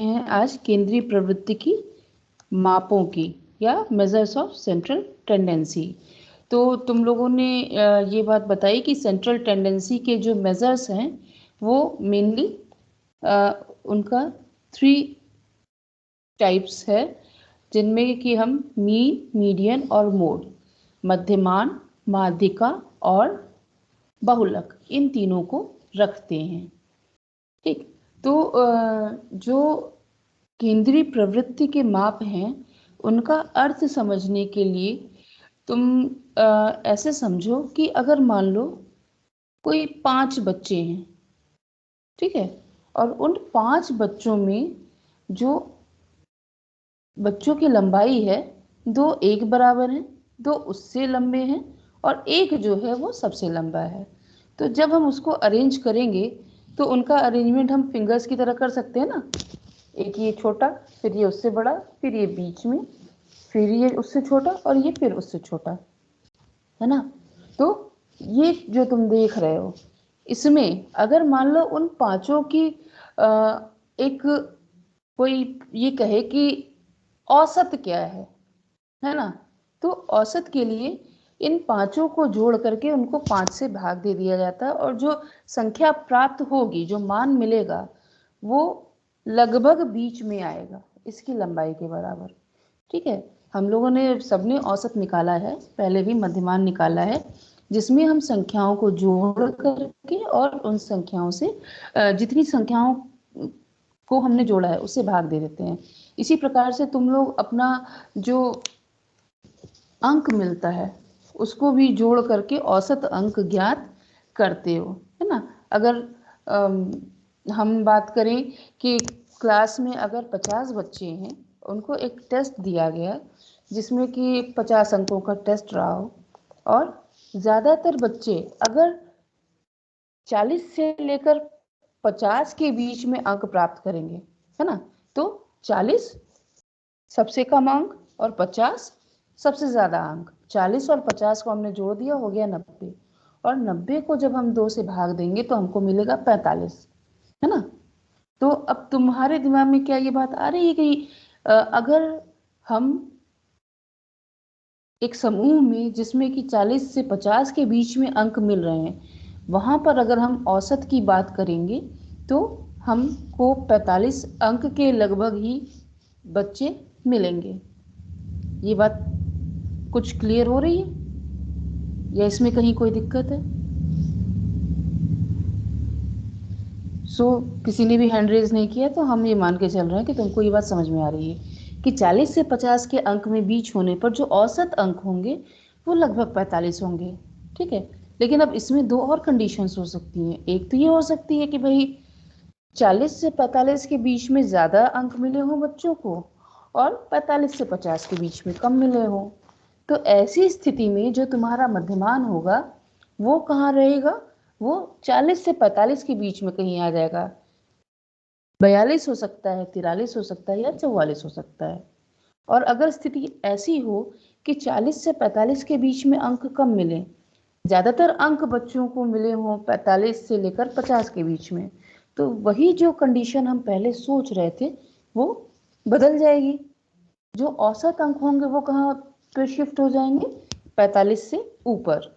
हैं आज केंद्रीय प्रवृत्ति की मापों की या मेजर्स ऑफ सेंट्रल टेंडेंसी। तो तुम लोगों ने ये बात बताई कि सेंट्रल टेंडेंसी के जो मेजर्स हैं वो मेनली उनका 3 टाइप्स है, जिनमें कि हम मीन, मीडियन और मोड, मध्यमान, माध्यिका और बहुलक, इन तीनों को रखते हैं। ठीक, तो जो केंद्रीय प्रवृत्ति के माप हैं उनका अर्थ समझने के लिए तुम ऐसे समझो कि अगर मान लो कोई 5 बच्चे हैं, ठीक है, और उन 5 बच्चों में जो बच्चों की लंबाई है 2 एक बराबर हैं, 2 उससे लंबे हैं और एक जो है वो सबसे लंबा है। तो जब हम उसको अरेंज करेंगे तो उनका अरेंजमेंट हम फिंगर्स की तरह कर सकते हैं ना। एक ये छोटा, फिर ये उससे बड़ा, फिर ये बीच में, फिर ये उससे छोटा और ये फिर उससे छोटा, है ना। तो ये जो तुम देख रहे हो इसमें अगर मान लो उन पांचों की एक कोई ये कहे कि औसत क्या है ना, तो औसत के लिए इन पांचों को जोड़ करके उनको 5 से भाग दे दिया जाता है और जो संख्या प्राप्त होगी, जो मान मिलेगा, वो लगभग बीच में आएगा, इसकी लंबाई के बराबर। ठीक है, हम लोगों ने सबने औसत निकाला है, पहले भी मध्यमान निकाला है, जिसमें हम संख्याओं को जोड़ करके और उन संख्याओं से जितनी संख्याओं को हमने जोड़ा है उससे भाग दे देते हैं। इसी प्रकार से तुम लोग अपना जो अंक मिलता है उसको भी जोड़ करके औसत अंक ज्ञात करते हो, है ना। अगर हम बात करें कि क्लास में अगर 50 बच्चे हैं, उनको एक टेस्ट दिया गया जिसमें कि 50 अंकों का टेस्ट रहा हो, और ज़्यादातर बच्चे अगर 40 से लेकर 50 के बीच में अंक प्राप्त करेंगे, है ना, तो 40 सबसे कम अंक और 50 सबसे ज़्यादा अंक। 40 और 50 को हमने जोड़ दिया, हो गया 90, और 90 को जब हम 2 से भाग देंगे तो हमको मिलेगा 45, है ना। तो अब तुम्हारे दिमाग में क्या ये बात आ रही है कि अगर हम एक समूह में जिसमें कि 40 से 50 के बीच में अंक मिल रहे हैं, वहाँ पर अगर हम औसत की बात करेंगे तो हमको 45 अंक के लगभग ही बच्चे मिलेंगे। ये बात कुछ क्लियर हो रही है या इसमें कहीं कोई दिक्कत है? किसी ने भी हैंड रेज नहीं किया तो हम ये मान के चल रहे हैं कि तुमको ये बात समझ में आ रही है कि 40 से 50 के अंक में बीच होने पर जो औसत अंक होंगे वो लगभग 45 होंगे। ठीक है, लेकिन अब इसमें 2 और कंडीशंस हो सकती हैं। एक तो ये हो सकती है कि भाई 40 से 45 के बीच में ज़्यादा अंक मिले हों बच्चों को और 45 से 50 के बीच में कम मिले हों। तो ऐसी स्थिति में जो तुम्हारा मध्यमान होगा वो कहाँ रहेगा? वो 40 से 45 के बीच में कहीं आ जाएगा। 42 हो सकता है, 43 हो सकता है या 44 हो सकता है। और अगर स्थिति ऐसी हो कि 40 से 45 के बीच में अंक कम मिले, ज़्यादातर अंक बच्चों को मिले हों 45 से लेकर 50 के बीच में, तो वही जो कंडीशन हम पहले सोच रहे थे वो बदल जाएगी। जो औसत अंक होंगे वो कहाँ पे शिफ्ट हो जाएंगे? 45 से ऊपर।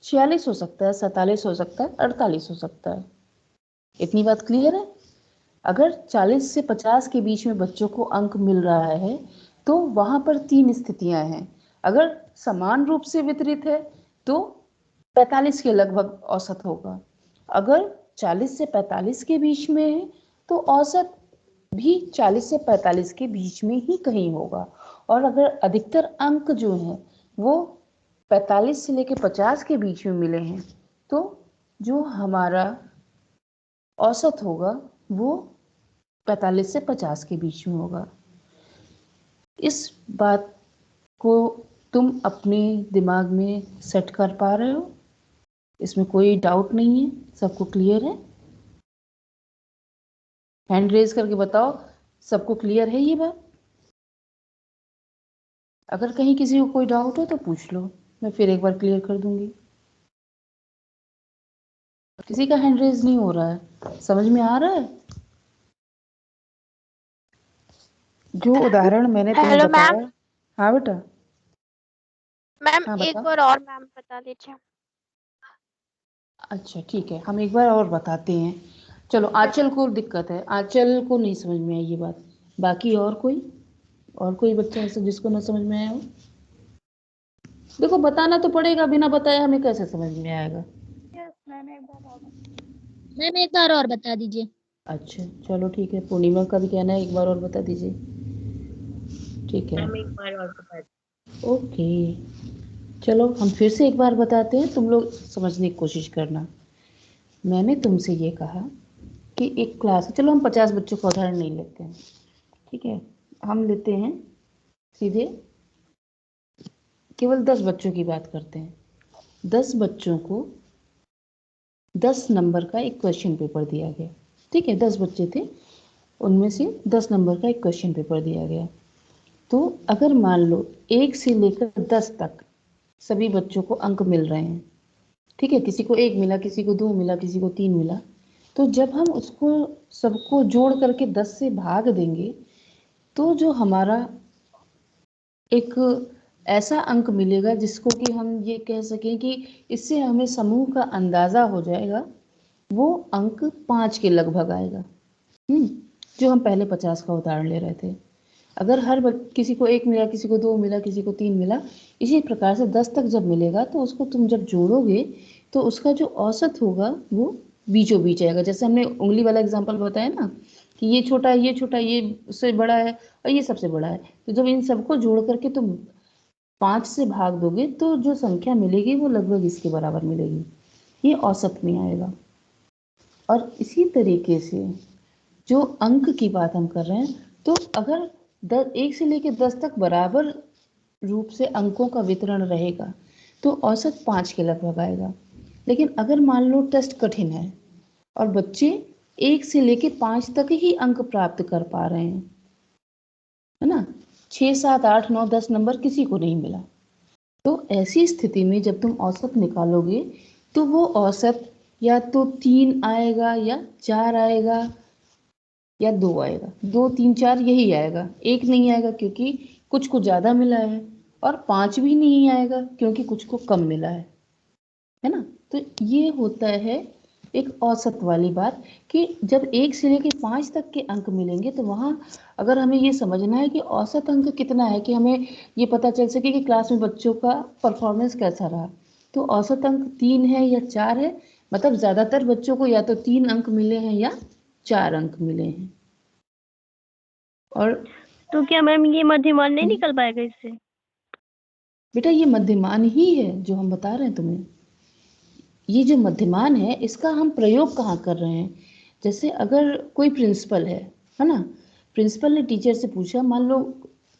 46 हो सकता है, 47 हो सकता है, 48 हो सकता है। इतनी बात क्लियर है? अगर 40 से 50 के बीच में बच्चों को अंक मिल रहा है तो वहां पर 3 स्थितियां हैं। अगर समान रूप से वितरित है तो 45 के लगभग औसत होगा। अगर 40 से 45 के बीच में है तो औसत भी 40 से 45 के बीच में ही कहीं होगा। और अगर अधिकतर अंक जो हैं वो 45 से लेकर 50 के बीच में मिले हैं तो जो हमारा औसत होगा वो 45 से 50 के बीच में होगा। इस बात को तुम अपने दिमाग में सेट कर पा रहे हो? इसमें कोई डाउट नहीं है? सबको क्लियर है? हैंड रेज करके बताओ, सबको क्लियर है ये बात? अगर कहीं किसी को कोई डाउट हो तो पूछ लो, मैं फिर एक बार क्लियर कर दूंगी। किसी का हैंड रेज नहीं हो रहा है, समझ में आ रहा है? जो उदाहरण मैंने तुम्हें हेलो मैम। बताया। हाँ बेटा। मैम हाँ एक बताओ। बार और मैम बता दीजिए। अच्छा ठीक है, हम एक बार और बताते हैं। चलो, आंचल को दिक्कत है, आंचल को नहीं समझ में आई ये बात। बाकी और कोई बच्चा ऐसा जिसको ना समझ में आया हो? देखो, बताना तो पड़ेगा, बिना बताए हमें कैसे समझ में आएगा। मैम एक बार और बता दीजिए। अच्छा चलो ठीक है, पूर्णिमा का भी कहना है, एक बार और बता दीजिए। ठीक है, मैम एक बार और बता दीजिए। ओके। चलो हम फिर से एक बार बताते हैं, तुम लोग समझने की कोशिश करना। मैंने तुमसे ये कहा कि एक क्लास, चलो हम 50 बच्चों का उदाहरण नहीं लेते हैं, ठीक है, हम लेते हैं सीधे केवल 10 बच्चों की बात करते हैं। 10 बच्चों को 10 नंबर का एक क्वेश्चन पेपर दिया गया। ठीक है, 10 बच्चे थे, उनमें से 10 नंबर का एक क्वेश्चन पेपर दिया गया। तो अगर मान लो 1 से लेकर 10 तक सभी बच्चों को अंक मिल रहे हैं, ठीक है, किसी को 1 मिला, किसी को 2 मिला, किसी को 3 मिला, तो जब हम उसको सबको जोड़ करके 10 से भाग देंगे, तो जो हमारा एक ऐसा अंक मिलेगा जिसको कि हम ये कह सकें कि इससे हमें समूह का अंदाज़ा हो जाएगा, वो अंक 5 के लगभग आएगा। जो हम पहले 50 का उदाहरण ले रहे थे। अगर किसी को 1 मिला, किसी को 2 मिला, किसी को 3 मिला, इसी प्रकार से 10 तक जब मिलेगा तो उसको तुम जब जोड़ोगे तो उसका जो औसत होगा वो बीचों बीच आएगा। जैसे हमने उंगली वाला एग्जांपल बताया ना कि ये छोटा है, ये छोटा है, ये उससे बड़ा है और ये सबसे बड़ा है, तो जब इन सबको जोड़ करके तुम 5 से भाग दोगे तो जो संख्या मिलेगी वो लगभग इसके बराबर मिलेगी, ये औसत में आएगा। और इसी तरीके से जो अंक की बात हम कर रहे हैं, तो अगर 1 से लेकर 10 तक बराबर रूप से अंकों का वितरण रहेगा तो औसत 5 के लगभग आएगा। लेकिन अगर मान लो टेस्ट कठिन है और बच्चे 1 से लेकर 5 तक ही अंक प्राप्त कर पा रहे हैं, है ना, 6, 7, 8, 9, 10 नंबर किसी को नहीं मिला, तो ऐसी स्थिति में जब तुम औसत निकालोगे तो वो औसत या तो 3 आएगा या 4 आएगा या 2 आएगा, 2, 3, 4 यही आएगा, 1 नहीं आएगा क्योंकि कुछ को ज़्यादा मिला है, और 5 भी नहीं आएगा क्योंकि कुछ को कम मिला है ना। तो ये होता है एक औसत वाली बात कि जब 1 से लेकर 5 तक के अंक मिलेंगे तो वहाँ अगर हमें ये समझना है कि औसत अंक कितना है, कि हमें ये पता चल सके कि क्लास में बच्चों का परफॉर्मेंस कैसा रहा, तो औसत अंक 3 है या 4 है, मतलब ज़्यादातर बच्चों को या तो 3 अंक मिले हैं या 4 अंक मिले हैं। और तो क्या मैम ये मध्यमान नहीं निकल पाएगा इससे? बेटा ये मध्यमान ही है जो हम बता रहे हैं तुम्हें। ये जो मध्यमान है इसका हम प्रयोग कहाँ कर रहे हैं? जैसे अगर कोई प्रिंसिपल है ना, प्रिंसिपल ने टीचर से पूछा, मान लो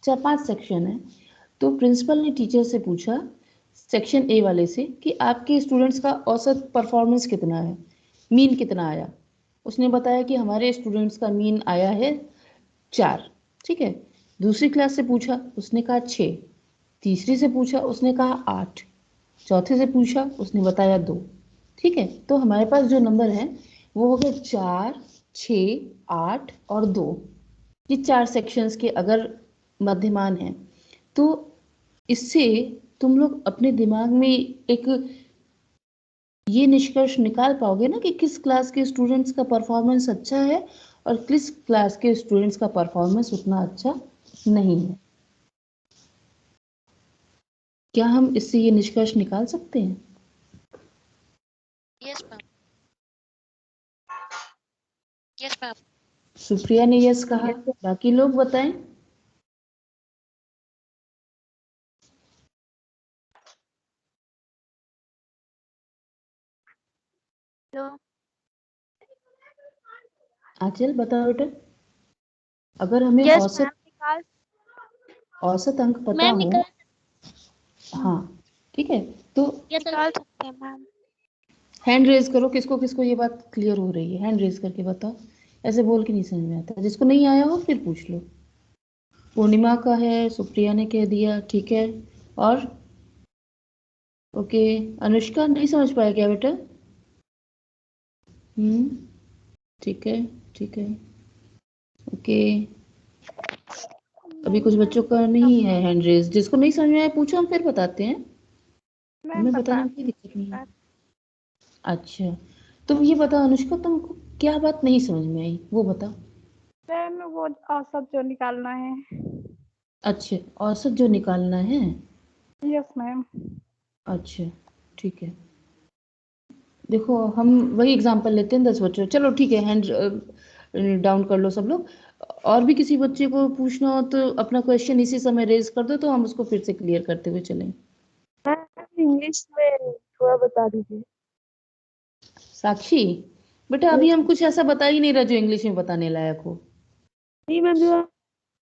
4-5 सेक्शन है, तो प्रिंसिपल ने टीचर से पूछा सेक्शन ए वाले से कि आपके स्टूडेंट्स का औसत परफॉर्मेंस कितना है, मीन कितना आया। उसने बताया कि हमारे स्टूडेंट्स का मीन आया है 4। ठीक है, दूसरी क्लास से पूछा, उसने कहा 6। तीसरी से पूछा, उसने कहा 8। चौथे से पूछा, उसने बताया 2। ठीक है, तो हमारे पास जो नंबर है वो हो गए 4, 6, 8 और 2। ये 4 सेक्शंस के अगर मध्यमान हैं तो इससे तुम लोग अपने दिमाग में एक ये निष्कर्ष निकाल पाओगे ना कि किस क्लास के स्टूडेंट्स का परफॉर्मेंस अच्छा है और किस क्लास के स्टूडेंट्स का परफॉर्मेंस उतना अच्छा नहीं है। क्या हम इससे ये निष्कर्ष निकाल सकते हैं? Yes ma'am. Yes ma'am. Supriya ने यस कहा, बाकी लोग बताएं। तो आंचल बताओ बेटा, अगर हमें यस मैम औसत निकाल औसत अंक पता मैम हो, निकाल। हाँ ठीक है, तो निकाल सकते हैं मैम। हैंड रेज करो, किसको किसको ये बात क्लियर हो रही है, हैंड रेज करके बताओ। ऐसे बोल के नहीं समझ में आता, जिसको नहीं आया हो फिर पूछ लो। पूर्णिमा का है, सुप्रिया ने कह दिया, ठीक है। और ओके, अनुष्का नहीं समझ पाया क्या बेटा? ठीक है, ठीक है, ओके। अभी कुछ बच्चों का नहीं है हैंड रेज, जिसको नहीं समझ में आया पूछो, हम फिर बताते हैं, मैम हमें बता बताने में कोई दिक्कत नहीं है। अच्छा, तुम ये बता अनुष्का, तुमको क्या बात नहीं समझ में आई वो बता। मैम वो औसत जो निकालना है। अच्छा, औसत जो निकालना है। Yes ma'am. अच्छा ठीक है, देखो हम वही एग्जांपल लेते हैं 10 बच्चों, चलो ठीक है, हैंड डाउन कर लो सब लोग। और भी किसी बच्चे को पूछना हो तो अपना क्वेश्चन इसी समय रेज कर दो, तो हम उसको फिर से क्लियर करते हुए चलें। इंग्लिश में थोड़ा बता दीजिए। साक्षी बेटा, अभी हम कुछ ऐसा बता ही नहीं रहा जो इंग्लिश में बताने लायक हो। नहीं मैम, जो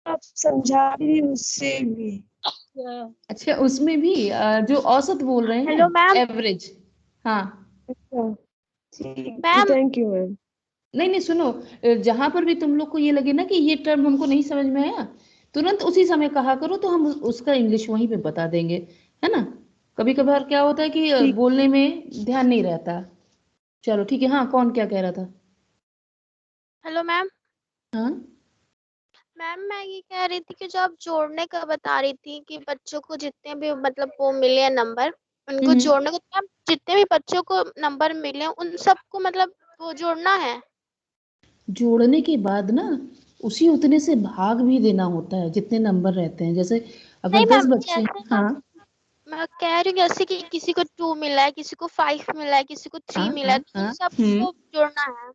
आप समझा रही उससे भी। अच्छा, उसमें भी जो औसत बोल रहे हेलो हैं, मैम। एवरेज। हाँ अच्छा ठीक है, थैंक यू मैम। नहीं नहीं सुनो, जहां पर भी तुम लोग को ये लगे ना कि ये टर्म हमको नहीं समझ में आया, तुरंत उसी समय कहा करो, तो हम उसका इंग्लिश वहीं पे बता देंगे, है ना। कभी कभार क्या होता है कि ठीक। बोलने में ध्यान नहीं रहता। चलो ठीक है, हाँ कौन क्या कह रहा था। Hello ma'am. हाँ मैम मैं ये कह रही थी कि जो आप जोड़ने का बता रही थी कि बच्चों को जितने भी मतलब वो मिले हैं नंबर, उनको हम्म, जोड़ने को, तो मैम जितने भी बच्चों को नंबर मिले हैं, उन सबको मतलब वो जोड़ना है। जोड़ने के बाद ना उसी उतने से भाग भी देना होता है जितने नंबर रहते हैं, जैसे अगर नहीं 10 मैम, बच्चे। जैसे हाँ मैं कह रही हूँ जैसे कि किसी को 2 मिला है, किसी को 5 मिला है, किसी को हाँ 3 मिला हाँ है, तो उन हाँ सबको जोड़ना है।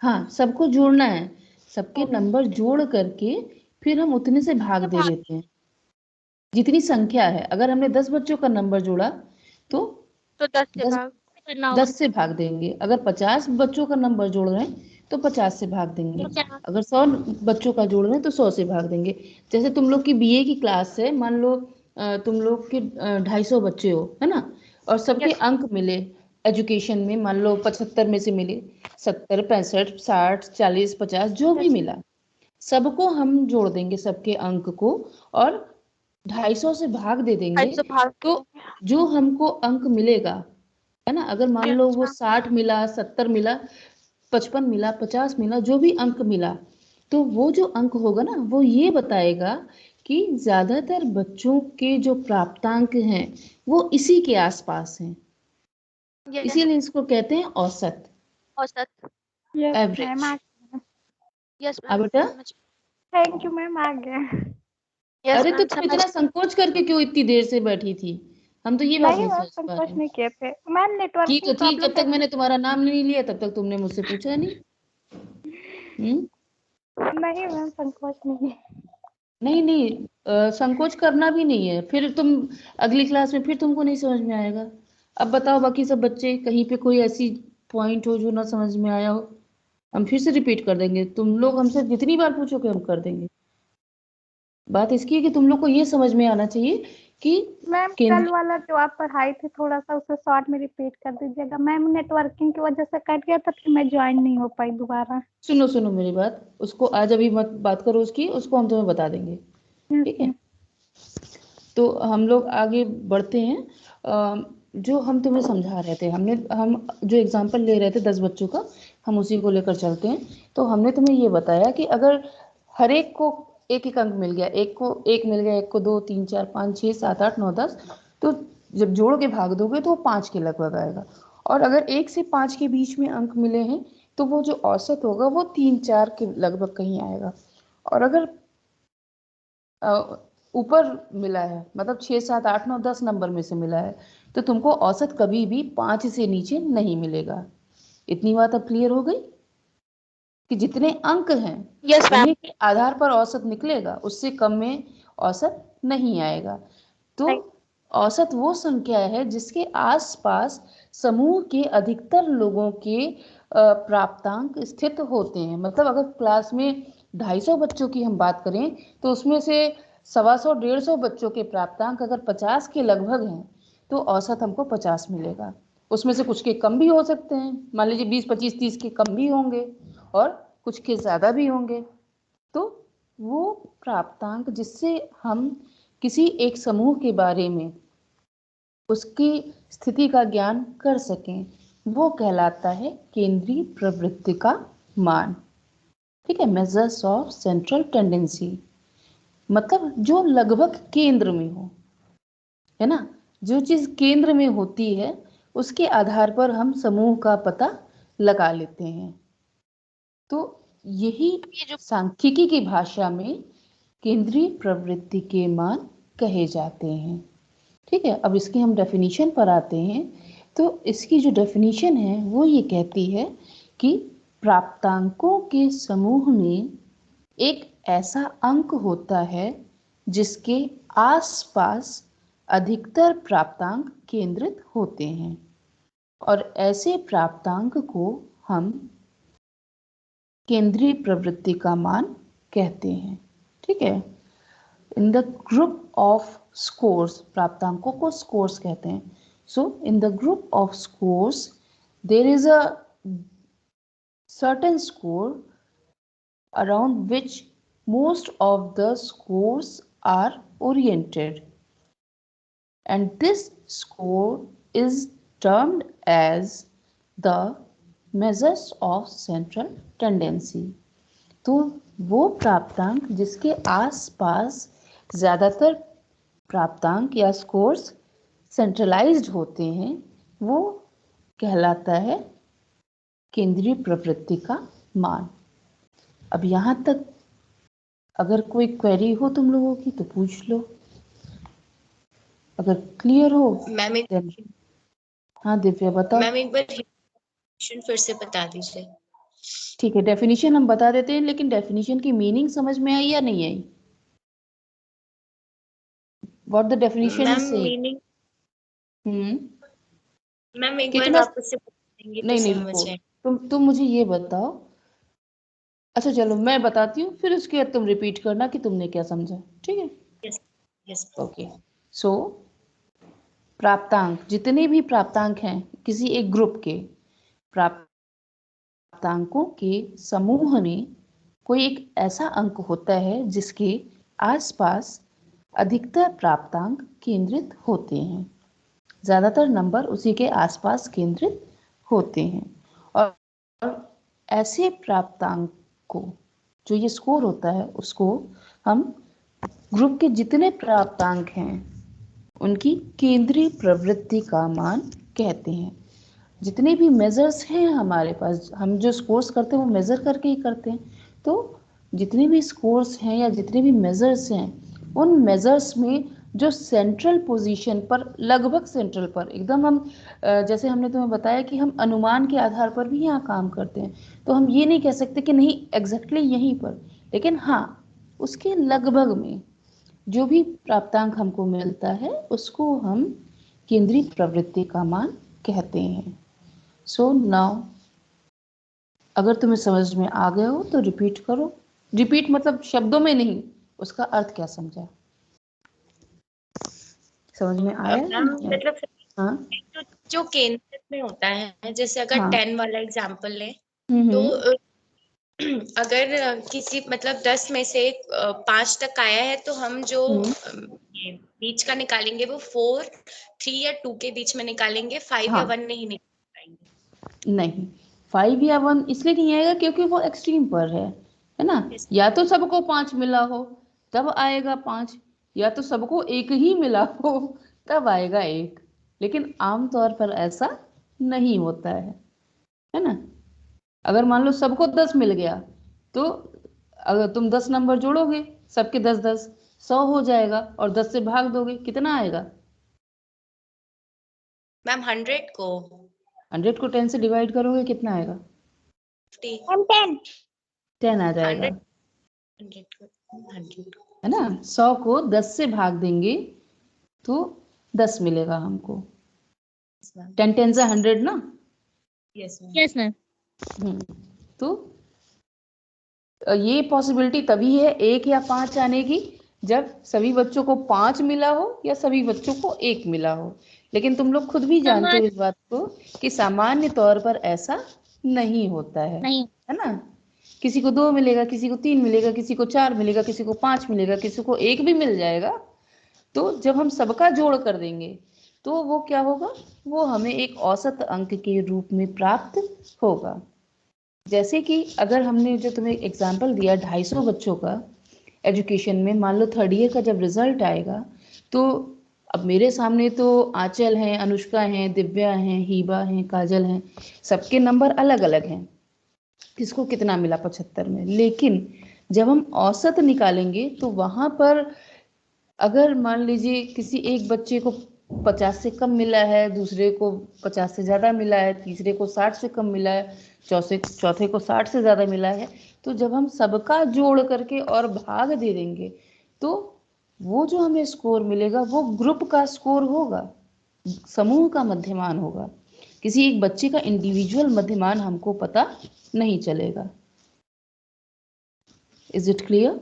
हाँ सबको जोड़ना है, सबके ओके। नंबर जोड़ करके फिर हम उतने से भाग तो दे देते हैं, जितनी संख्या है। अगर हमने 10 बच्चों का नंबर जोड़ा तो 10 से 10, भाग। करना होगा 10 से भाग देंगे। अगर 50 बच्चों का नंबर जोड़ रहे हैं तो 50 से भाग देंगे। 50। अगर 100 बच्चों का जोड़ रहे हैं तो 100 से भाग देंगे। जैसे तुम लोग की बीए की क्लास है, मान लो तुम लोग के 250 बच्चे हो, है ना, और सबके यस। अंक मिले एजुकेशन में, मान लो 75 में से मिले, 70, 65, 60, 40, 50 जो भी यस। मिला, सबको हम जोड़ देंगे, सबके अंक को, और 250 से भाग दे देंगे। 250 भाग तो जो हमको अंक मिलेगा, है ना, अगर मान लो यस वो मैम। 60 मिला, 70 मिला, 55 मिला, 50 मिला, जो भी अंक मिला, तो वो जो अंक होगा ना वो ये बताएगा कि ज्यादातर बच्चों के जो प्राप्तांक हैं वो इसी के आसपास हैं, यस। इसीलिए इसको कहते हैं औसत, औसत। Yes ma'am average. आ गया। यस अब मैम बेटा, समझ। थैंक यू मैम, आ गया। यस अरे तो मैम तुम समझ। इतना संकोच करके क्यों इतनी देर से बैठी थी, हम तो ये बात नहीं नहीं मैम, समझ पा संकोच रहे। नहीं किए थे मैम, ठीक नेटवर्किंग है ठीक, प्रॉब्लम जब तक रहती। मैंने तुम्हारा नाम नहीं लिया तब तक तुमने मुझसे पूछा नहीं। हम्म, नहीं मैम, संकोच नहीं है। नहीं नहीं, संकोच करना भी नहीं है, फिर तुम अगली क्लास में फिर तुमको नहीं समझ में आएगा। अब बताओ बाकी सब बच्चे, कहीं पे कोई ऐसी पॉइंट हो जो ना समझ में आया हो, हम फिर से रिपीट कर देंगे, तुम लोग हमसे जितनी बार पूछोगे हम कर देंगे। बात इसकी है कि तुम लोग को ये समझ में आना चाहिए कि मैम कल केंद्रीय, वाला जो आप पढ़ाई थे थोड़ा सा उसे शॉर्ट में रिपीट कर दीजिएगा। मैम नेटवर्किंग की वजह से कट गया था, फिर मैं ज्वाइन नहीं हो पाई दोबारा। सुनो सुनो मेरी बात, उसको आज अभी मत बात करो उसकी, उसको हम तुम्हें बता देंगे, यस ठीक है। मैम। तो हम लोग आगे बढ़ते हैं। जो हम तुम्हें समझा रहे थे, हम जो एग्जांपल ले रहे थे 10 बच्चों का, हम उसी को लेकर चलते हैं। तो हमने तुम्हें ये बताया कि अगर हर एक को एक एक अंक मिल गया, एक को एक मिल गया, एक को 2, 3, 4, 5, 6, 7, 8, 9, 10, तो जब जोड़ के भाग दोगे तो वो 5 के लगभग आएगा। और अगर 1 से 5 के बीच में अंक मिले हैं तो वो जो औसत होगा वो 3, 4 के लगभग कहीं आएगा। और अगर ऊपर मिला है, मतलब 6, 7, 8, 9, 10 नंबर में से मिला है, तो तुमको औसत कभी भी 5 से नीचे नहीं मिलेगा। इतनी बात अब क्लियर हो गई कि जितने अंक हैं यस मैम। उन्हीं के आधार पर औसत निकलेगा, उससे कम में औसत नहीं आएगा। तो थैंक। औसत वो संख्या है जिसके आसपास समूह के अधिकतर लोगों के प्राप्तांक स्थित होते हैं। मतलब अगर क्लास में 250 बच्चों की हम बात करें तो उसमें से 125, 150 बच्चों के प्राप्तांक अगर 50 के लगभग हैं तो औसत हमको 50 मिलेगा। उसमें से कुछ के कम भी हो सकते हैं, मान लीजिए 20, 25, 30 के कम भी होंगे और कुछ के ज़्यादा भी होंगे। तो वो प्राप्तांक जिससे हम किसी एक समूह के बारे में उसकी स्थिति का ज्ञान कर सकें वो कहलाता है केंद्रीय प्रवृत्ति का मान, ठीक है, मेजर्स ऑफ सेंट्रल टेंडेंसी। मतलब जो लगभग केंद्र में हो, है ना। जो चीज केंद्र में होती है उसके आधार पर हम समूह का पता लगा लेते हैं। तो यही ये जो सांख्यिकी की भाषा में केंद्रीय प्रवृत्ति के मान कहे जाते हैं। ठीक है, अब इसकी हम डेफिनेशन पर आते हैं। तो इसकी जो डेफिनेशन है वो ये कहती है कि प्राप्तांकों के समूह में एक ऐसा अंक होता है जिसके आसपास अधिकतर प्राप्तांक केंद्रित होते हैं और ऐसे प्राप्तांक को हम केंद्रीय प्रवृत्ति का मान कहते हैं। ठीक है, in the group of scores, प्राप्तांकों को स्कोर्स कहते हैं। So in the group of scores there is a certain score around which most of the scores are oriented, and this score is termed as the measures of central tendency। तो वो प्राप्तांक जिसके आसपास ज़्यादातर प्राप्तांक या स्कोर्स सेंट्रलाइज्ड होते हैं वो कहलाता है केंद्रीय प्रवृत्ति का मान। अब यहाँ तक अगर कोई क्वेरी हो तुम लोगों की तो पूछ लो, अगर क्लियर हो। मैम हाँ दिव्या बताओ। मैम एक बार फिर से बता दीजिए। ठीक है, डेफिनेशन हम बता देते हैं, लेकिन डेफिनेशन की मीनिंग समझ में आई या नहीं आई? What the definition is saying. Meaning ma'am एक बार कितना वापस से बताएंगे तो नहीं समझ आए। तुम मुझे ये बताओ। अच्छा चलो मैं बताती हूँ, फिर उसके बाद तुम रिपीट करना कि तुमने क्या समझा। ठीक है, यस यस ओके। सो प्राप्तांक, जितने भी प्राप्तांक हैं किसी एक ग्रुप के, प्राप्तांकों के समूह में कोई एक ऐसा अंक होता है जिसके आसपास अधिकतर प्राप्तांक केंद्रित होते हैं, ज्यादातर नंबर उसी के आसपास केंद्रित होते हैं। और ऐसे प्राप्तांक को, जो ये स्कोर होता है, उसको हम ग्रुप के जितने प्राप्तांक हैं उनकी केंद्रीय प्रवृत्ति का मान कहते हैं। जितने भी मेजर्स हैं हमारे पास, हम जो स्कोर्स करते हैं वो मेजर करके ही करते हैं। तो जितने भी स्कोर्स हैं या जितने भी मेजर्स हैं, उन मेजर्स में जो सेंट्रल पोजीशन पर, लगभग सेंट्रल पर एकदम, हम जैसे हमने तुम्हें बताया कि हम अनुमान के आधार पर भी यहाँ काम करते हैं, तो हम ये नहीं कह सकते कि नहीं एग्जैक्टली यहीं पर, लेकिन हाँ उसके लगभग में जो भी प्राप्तांक हमको मिलता है उसको हम केंद्रीय प्रवृत्ति का मान कहते हैं। सो नाउ अगर तुम्हें समझ में आ गया हो तो रिपीट करो। रिपीट मतलब शब्दों में नहीं, उसका अर्थ क्या समझा, समझ में आया? मतलब हाँ जो केंद्र में होता है, जैसे अगर हाँ 10 वाला एग्जांपल ले तो अगर किसी मतलब 10 में से 5 तक आया है तो हम जो ये बीच का निकालेंगे वो 4, 3 या 2 के बीच में निकालेंगे, 5 हाँ, या 1 नहीं निकाल पाएंगे। नहीं 5 या 1 इसलिए नहीं आएगा क्योंकि वो एक्सट्रीम पर है ना। या तो सबको 5 मिला हो तब आएगा 5, या तो सबको 1 ही मिला हो तब आएगा 1, लेकिन आमतौर पर ऐसा नहीं होता है ना। अगर मान लो सबको 10 मिल गया तो अगर तुम 10 नंबर जोड़ोगे सबके 10-10, 100 हो जाएगा, और 10 से भाग दोगे कितना आएगा? मैम 100 को 10 से डिवाइड करोगे कितना आएगा? 10 आ जाएगा, 100 को है ना। 100 को 10 से भाग देंगे तो 10 मिलेगा हमको। 10 10 से 100 ना। Yes ma'am. तो ये पॉसिबिलिटी तभी है 1 या 5 आने की जब सभी बच्चों को 5 मिला हो या सभी बच्चों को 1 मिला हो, लेकिन तुम लोग खुद भी जानते हो इस बात को कि सामान्य तौर पर ऐसा नहीं होता है, है ना। किसी को 2 मिलेगा, किसी को 3 मिलेगा, किसी को 4 मिलेगा, किसी को 5 मिलेगा, किसी को 1 भी मिल जाएगा। तो जब हम सबका जोड़ कर देंगे तो वो क्या होगा, वो हमें एक औसत अंक के रूप में प्राप्त होगा। जैसे कि अगर हमने जो तुम्हें एग्जाम्पल दिया 250 बच्चों का, एजुकेशन में, मान लो थर्ड ईयर का जब रिजल्ट आएगा तो अब मेरे सामने तो आंचल हैं, अनुष्का हैं, दिव्या हैं, हीबा हैं, काजल हैं, सबके नंबर अलग अलग हैं, किसको कितना मिला 75 में। लेकिन जब हम औसत निकालेंगे तो वहां पर अगर मान लीजिए किसी एक बच्चे को 50 से कम मिला है, दूसरे को 50 से ज़्यादा मिला है, तीसरे को 60 से कम मिला है, चौथे को 60 से ज़्यादा मिला है, तो जब हम सबका जोड़ करके और भाग दे देंगे तो वो जो हमें स्कोर मिलेगा वो ग्रुप का स्कोर होगा, समूह का मध्यमान होगा। किसी एक बच्चे का इंडिविजुअल मध्यमान हमको पता नहीं चलेगा। Is it clear?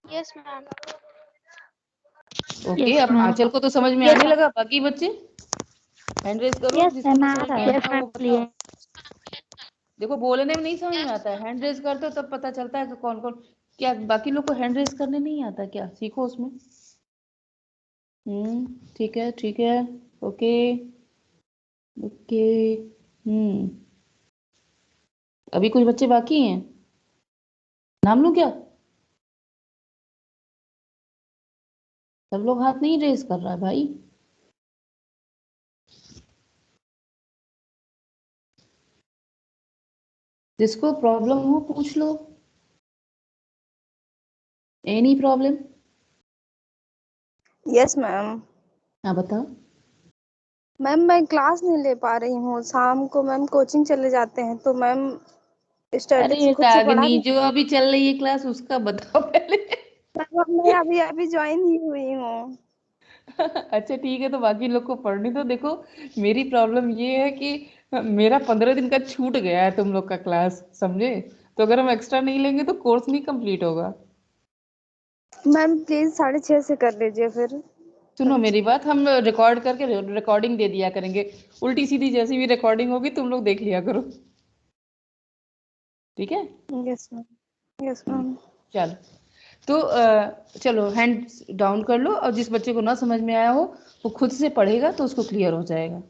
Yes ma'am. Okay, अब आंचल को तो समझ में आने लगा, बाकी बच्चे हैंड रेज करो। जिसको नहीं समझ में आता वो बताओ। देखो बोलने में नहीं समझ में आता है, हैंड रेज करते हो तब पता चलता है कि कौन कौन। क्या बाकी लोग को हैंड रेज करने नहीं आता क्या? सीखो उसमें। ठीक है, ठीक है, ओके ओके। अभी कुछ बच्चे बाकी हैं, नाम लूं क्या? सब लोग हाथ नहीं रेज कर रहा है भाई। जिसको प्रॉब्लम हो पूछ लो। Any problem? Yes ma'am. हाँ बताओ। मैम मैं क्लास नहीं ले पा रही हूँ, शाम को मैम कोचिंग चले जाते हैं तो मैम स्टडी अरे खुद से पढ़ा रागिनी, जो अभी चल रही है क्लास उसका बताओ पहले। मैं अभी अभी ज्वाइन ही हुई हूँ। अच्छा ठीक है, तो बाकी लोग को पढ़नी तो देखो। मेरी प्रॉब्लम ये है कि मेरा 15 दिन का छूट गया है तुम लोग का क्लास, समझे? तो अगर हम एक्स्ट्रा नहीं लेंगे तो कोर्स नहीं कंप्लीट होगा। मैम प्लीज 6:30 से कर लीजिए फिर। सुनो मेरी बात, हम रिकॉर्ड करके रिकॉर्डिंग दे दिया करेंगे, उल्टी सीधी जैसी भी रिकॉर्डिंग होगी तुम लोग देख लिया करो, ठीक है? Yes ma'am. Yes ma'am. चलो तो चलो हैंड डाउन कर लो, और जिस बच्चे को ना समझ में आया हो वो खुद से पढ़ेगा तो उसको क्लियर हो जाएगा।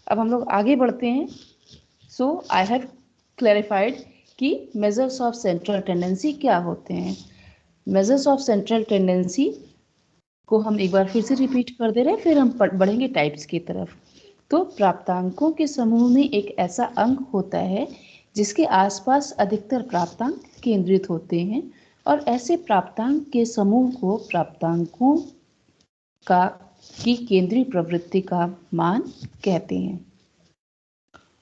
अब हम लोग आगे बढ़ते हैं। सो आई हैव क्लैरिफाइड कि मेजर्स ऑफ सेंट्रल टेंडेंसी क्या होते हैं। मेजर्स ऑफ सेंट्रल टेंडेंसी को हम एक बार फिर से रिपीट कर दे रहे हैं, फिर हम बढ़ेंगे टाइप्स की तरफ। तो प्राप्तांकों के समूह में एक ऐसा अंक होता है जिसके आसपास अधिकतर प्राप्तांक केंद्रित होते हैं, और ऐसे प्राप्तांक के समूह को प्राप्तांकों की केंद्रीय प्रवृत्ति का मान कहते हैं।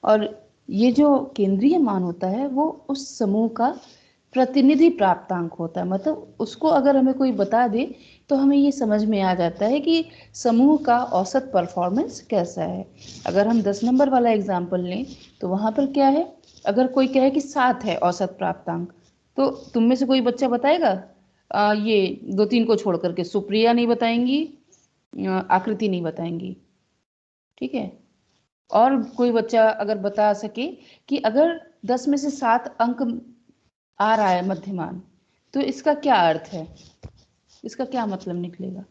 और ये जो केंद्रीय मान होता है वो उस समूह का प्रतिनिधि प्राप्तांक होता है। मतलब उसको अगर हमें कोई बता दे तो हमें ये समझ में आ जाता है कि समूह का औसत परफॉर्मेंस कैसा है। अगर हम 10 नंबर वाला एग्जाम्पल लें तो वहाँ पर क्या है, अगर कोई कहे कि 7 है औसत प्राप्तांक, तो तुम में से कोई बच्चा बताएगा? ये 2-3 को छोड़ करके सुप्रिया नहीं बताएंगी, आकृति नहीं बताएंगी, ठीक है? और कोई बच्चा अगर बता सके कि अगर 10 में से 7 अंक आ रहा है मध्यमान, तो इसका क्या अर्थ है, इसका क्या मतलब निकलेगा?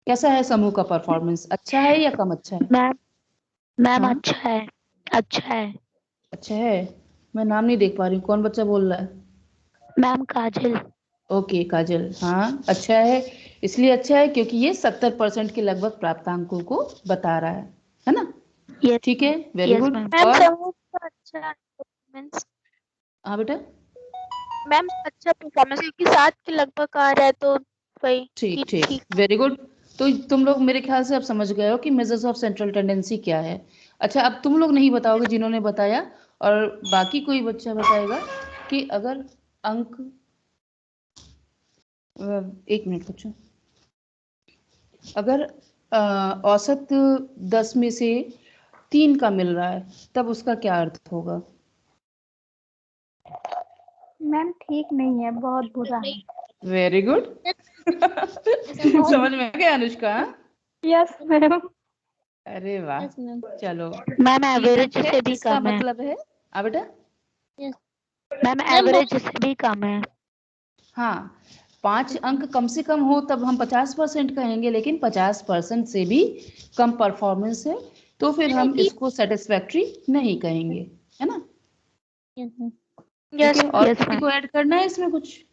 कैसा है समूह का परफॉर्मेंस, अच्छा है या कम अच्छा है? मैम हाँ? अच्छा है, अच्छा है। अच्छा है। मैं नाम नहीं देख पा रही हूँ, कौन बच्चा बोल रहा है? मैम काजल। ओके काजल, हाँ अच्छा है। इसलिए अच्छा है क्योंकि ये 70% के लगभग प्राप्तांकों को बता रहा है ना? यस ठीक है, very yes good. Ma'am. Ma'am और समूह का अच्छा परफॉर्मेंस। हाँ बेटा, मैम अच्छा परफॉर्मेंस क्योंकि 7 के लगभग आ रहा है तो वही ठीक ठीक ठीक, ठीक। Very good. तो तुम लोग मेरे ख्याल से अब समझ गए हो कि मेजर्स ऑफ सेंट्रल टेंडेंसी क्या है। अच्छा, अब तुम लोग नहीं बताओगे जिन्होंने बताया, और बाकी कोई बच्चा बताएगा कि अगर अंक, एक मिनट बच्चों, अगर औसत 10 में से 3 का मिल रहा है तब उसका क्या अर्थ होगा? मैम ठीक नहीं है, बहुत बुरा है। Very good. समझ में आ गया अनुष्का? Yes ma'am. अरे वाह, चलो। मैम 3 एवरेज अंक है, से भी इसका कम है। मतलब है बेटा, मैम एवरेज से भी कम है। हाँ 5 अंक कम से कम हो तब हम 50% कहेंगे, लेकिन 50% से भी कम परफॉर्मेंस है तो फिर हम इसको सेटिस्फैक्ट्री नहीं कहेंगे, है ना? ठीक है, और yes, किसी ma'am. को ऐड करना है इसमें कुछ?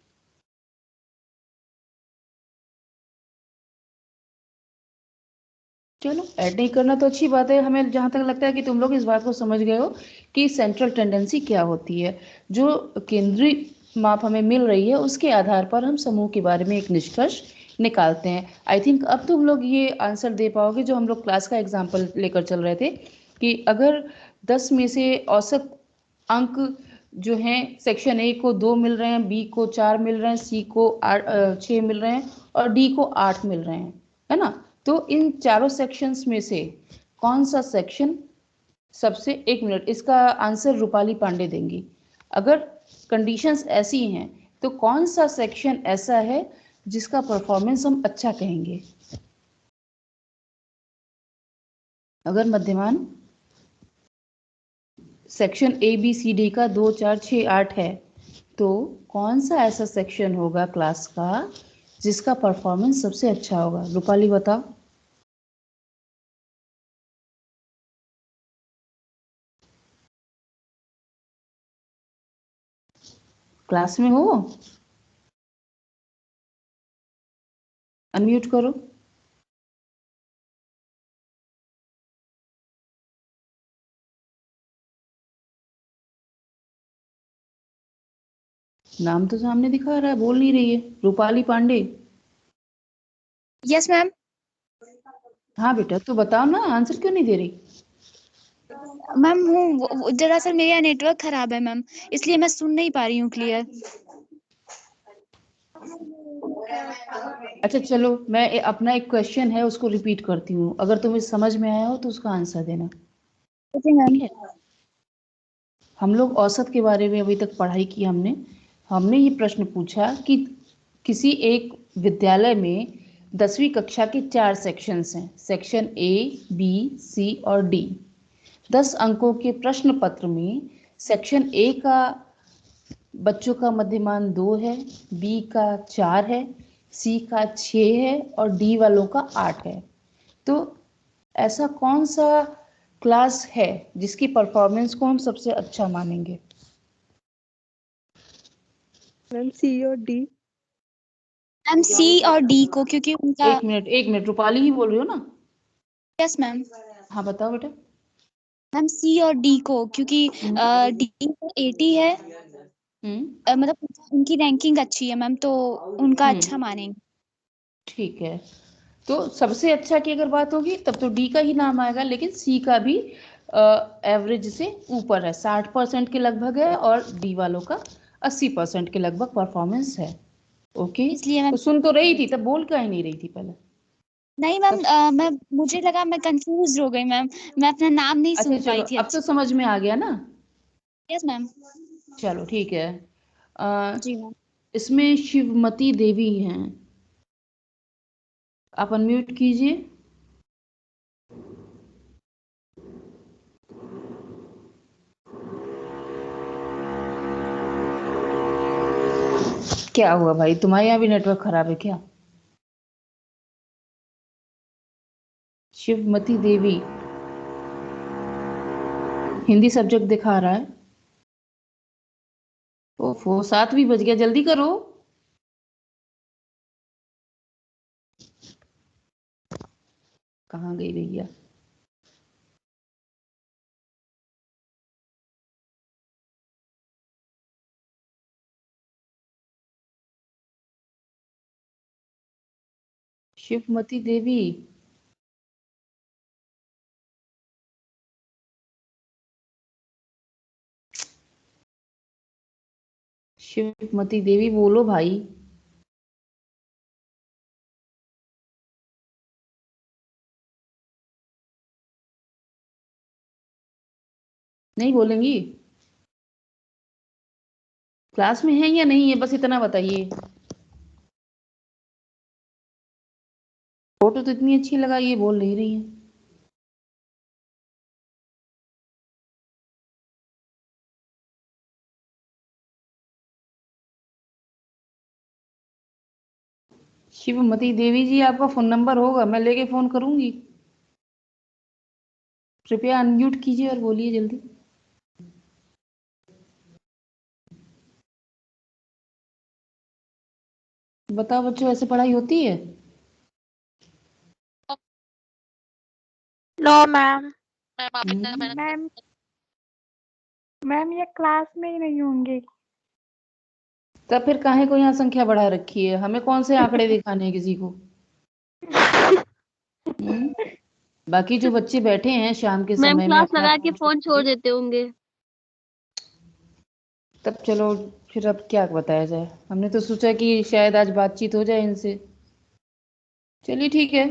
चलो, ऐड नहीं करना तो अच्छी बात है। हमें जहां तक लगता है कि तुम लोग इस बात को समझ गए हो कि सेंट्रल टेंडेंसी क्या होती है। जो केंद्रीय माप हमें मिल रही है उसके आधार पर हम समूह के बारे में एक निष्कर्ष निकालते हैं। आई थिंक अब तुम लोग ये आंसर दे पाओगे जो हम लोग क्लास का एग्जाम्पल लेकर चल रहे थे कि अगर 10 में से औसत अंक जो हैं सेक्शन ए को 2 मिल रहे हैं, बी को 4 मिल रहे हैं, सी को 6 मिल रहे हैं और डी को 8 मिल रहे हैं, है ना? तो इन चारों सेक्शंस में से कौन सा सेक्शन सबसे, 1 मिनट, इसका आंसर रूपाली पांडे देंगी। अगर कंडीशंस ऐसी हैं तो कौन सा सेक्शन ऐसा है जिसका परफॉर्मेंस हम अच्छा कहेंगे? अगर मध्यमान section A B C D का 2 4 6 8 है तो कौन सा ऐसा सेक्शन होगा क्लास का जिसका परफॉर्मेंस सबसे अच्छा होगा? रूपाली बताओ। क्लास में हो? अनम्यूट करो। नाम तो सामने दिखा रहा है, बोल नहीं रही है। रूपाली पांडे। Yes ma'am. हाँ बेटा, तो बताओ ना, आंसर क्यों नहीं दे रही? मैम हूँ, दरअसल मेरा नेटवर्क खराब है मैम, इसलिए मैं सुन नहीं पा रही हूँ क्लियर। अच्छा चलो, मैं अपना एक क्वेश्चन है उसको रिपीट करती हूँ, अगर तुम्हें समझ में आया हो तो उसका आंसर देना। Okay ma'am. ठीक है। हम लोग औसत के बारे में अभी तक पढ़ाई की हमने ये प्रश्न पूछा कि किसी एक विद्यालय में 10वीं कक्षा के 4 सेक्शंस हैं, सेक्शन ए, बी, सी और डी। 10 अंकों के प्रश्न पत्र में सेक्शन ए का बच्चों का मध्यमान 2 है, बी का 4 है, सी का 6 है और डी वालों का 8 है। तो ऐसा कौन सा क्लास है जिसकी परफॉर्मेंस को हम सबसे अच्छा मानेंगे? मैम सी और डी। मैम सी और डी को, क्योंकि उनका। एक मिनट, रूपाली ही बोल रही हो ना? Yes ma'am. हाँ बताओ बेटा। मैम सी और डी को, क्योंकि डी 80 है, मतलब उनकी रैंकिंग अच्छी है मैम, तो उनका अच्छा मानेंगे। ठीक है, तो सबसे अच्छा की अगर बात होगी तब तो डी का ही नाम आएगा, लेकिन सी का भी एवरेज से ऊपर है, 60% के लगभग है और डी वालों का 80% के लगभग परफॉर्मेंस है। ओके, इसलिए मैम। तो सुन तो रही थी, तब बोल क्यों नहीं रही थी पहले? नहीं मैम, मैं मुझे लगा, मैं कंफ्यूज हो गई मैम, मैं अपना नाम नहीं अच्छा सुन चलो, पाई थी अब तो अच्छे। समझ में आ गया ना? Yes ma'am. चलो ठीक है। जी मैम। इसमें शिवमती देवी हैं, आप अनम्यूट कीजिए। क्या हुआ भाई, तुम्हारे यहाँ भी नेटवर्क खराब है क्या? शिवमती देवी, हिंदी सब्जेक्ट दिखा रहा है। ओफो, 7 भी बज गया, जल्दी करो। कहाँ गई भैया? शिवमती देवी, शिवमती देवी बोलो भाई। नहीं बोलेंगी? क्लास में है या नहीं है, बस इतना बताइए। फोटो तो इतनी अच्छी लगा, ये बोल नहीं रही है। शिवमती देवी जी, आपका फोन नंबर होगा, मैं लेके फोन करूंगी। कृपया अनम्यूट कीजिए और बोलिए जल्दी। बताओ बच्चों, ऐसे पढ़ाई होती है? No ma'am. मैम मैम ये क्लास में ही नहीं होंगे। तब फिर काहे को यहाँ संख्या बढ़ा रखी है? हमें कौन से आंकड़े दिखाने हैं किसी को? बाकी जो बच्चे बैठे हैं शाम के मैम समय में क्लास अपना लगा के काम फोन करके, छोड़ देते होंगे। तब चलो फिर अब क्या बताया जाए। हमने तो सोचा कि शायद आज बातचीत हो जाए इनसे। चलिए ठीक है,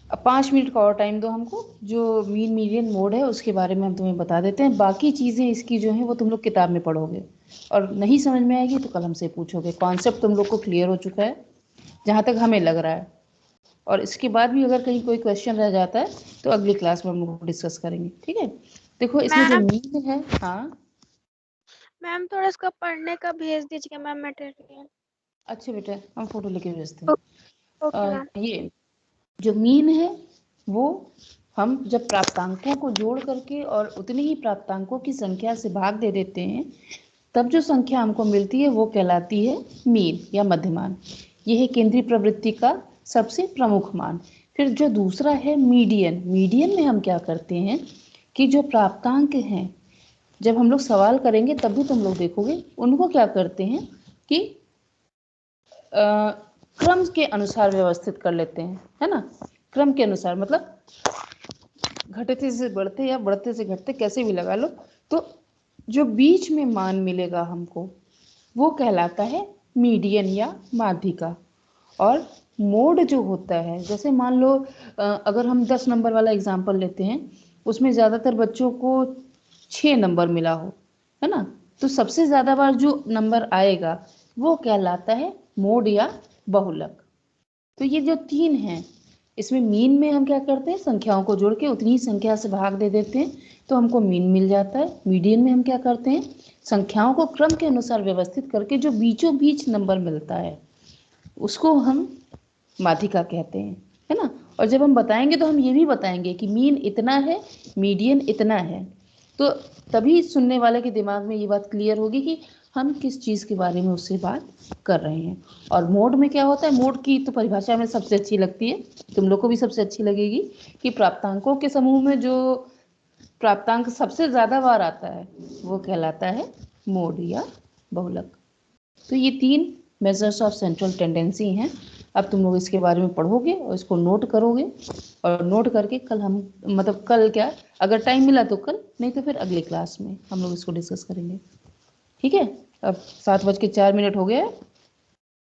अब 5 मिनट का और टाइम दो हमको। जो मीन मीडियन मोड है उसके बारे में हम तुम्हें बता देते हैं। बाकी चीज़ें इसकी जो हैं वो तुम लोग किताब में पढ़ोगे, और नहीं समझ में आएगी तो कल हमसे पूछोगे। कॉन्सेप्ट तुम लोग को क्लियर हो चुका है जहाँ तक हमें लग रहा है, और इसके बाद भी अगर कहीं कोई क्वेश्चन रह जाता है तो अगली क्लास में हम लोग डिस्कस करेंगे। ठीक है, देखो इसमें जो मैम मीन है, हाँ मैम थोड़ा इसका पढ़ने का भेज दीजिएगा मैम मटेरियल। अच्छा बेटा, हम फोटो लेके भेजते हैं। Okay ma'am. ये जो मीन है वो हम जब प्राप्तांकों को जोड़ करके और उतनी ही प्राप्तांकों की संख्या से भाग दे देते हैं, तब जो संख्या हमको मिलती है वो कहलाती है मीन या मध्यमान। यह है केंद्रीय प्रवृत्ति का सबसे प्रमुख मान। फिर जो दूसरा है मीडियन। मीडियन में हम क्या करते हैं कि जो प्राप्तांक हैं, जब हम लोग सवाल करेंगे तब भी तुम लोग देखोगे, उनको क्या करते हैं कि क्रम के अनुसार व्यवस्थित कर लेते हैं, है ना। क्रम के अनुसार मतलब घटते से बढ़ते या बढ़ते से घटते, कैसे भी लगा लो। तो जो बीच में मान मिलेगा हमको वो कहलाता है मीडियन या माध्यिका। और मोड जो होता है, जैसे मान लो अगर हम 10 नंबर वाला एग्जाम्पल लेते हैं, उसमें ज़्यादातर बच्चों को 6 नंबर मिला हो, है ना, तो सबसे ज़्यादा बार जो नंबर आएगा वो कहलाता है मोड या बहुलक। तो ये जो तीन हैं, इसमें मीन में हम क्या करते हैं, संख्याओं को जोड़ के उतनी ही संख्या से भाग दे देते हैं तो हमको मीन मिल जाता है। मीडियन में हम क्या करते हैं, संख्याओं को क्रम के अनुसार व्यवस्थित करके जो बीचों बीच नंबर मिलता है उसको हम माध्यिका कहते हैं, है ना। और जब हम बताएंगे तो हम ये भी बताएंगे कि मीन इतना है, मीडियन इतना है, तो तभी सुनने वाले के दिमाग में ये बात क्लियर होगी कि हम किस चीज़ के बारे में उससे बात कर रहे हैं। और मोड में क्या होता है, मोड की तो परिभाषा में सबसे अच्छी लगती है, तुम लोग को भी सबसे अच्छी लगेगी, कि प्राप्तांकों के समूह में जो प्राप्तांक सबसे ज़्यादा बार आता है वो कहलाता है मोड या बहुलक। तो ये 3 मेजर्स ऑफ सेंट्रल टेंडेंसी हैं। अब तुम लोग इसके बारे में पढ़ोगे और इसको नोट करोगे, और नोट करके कल हम, मतलब कल क्या, अगर टाइम मिला तो कल, नहीं तो फिर अगली क्लास में हम लोग इसको डिस्कस करेंगे। ठीक है, अब 7:04 हो गया है।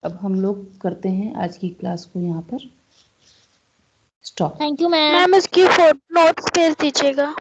अब हम लोग करते हैं आज की क्लास को यहाँ पर stop. Thank you ma'am. Ma'am इसकी फोटो नोट्स भेज दीजिएगा।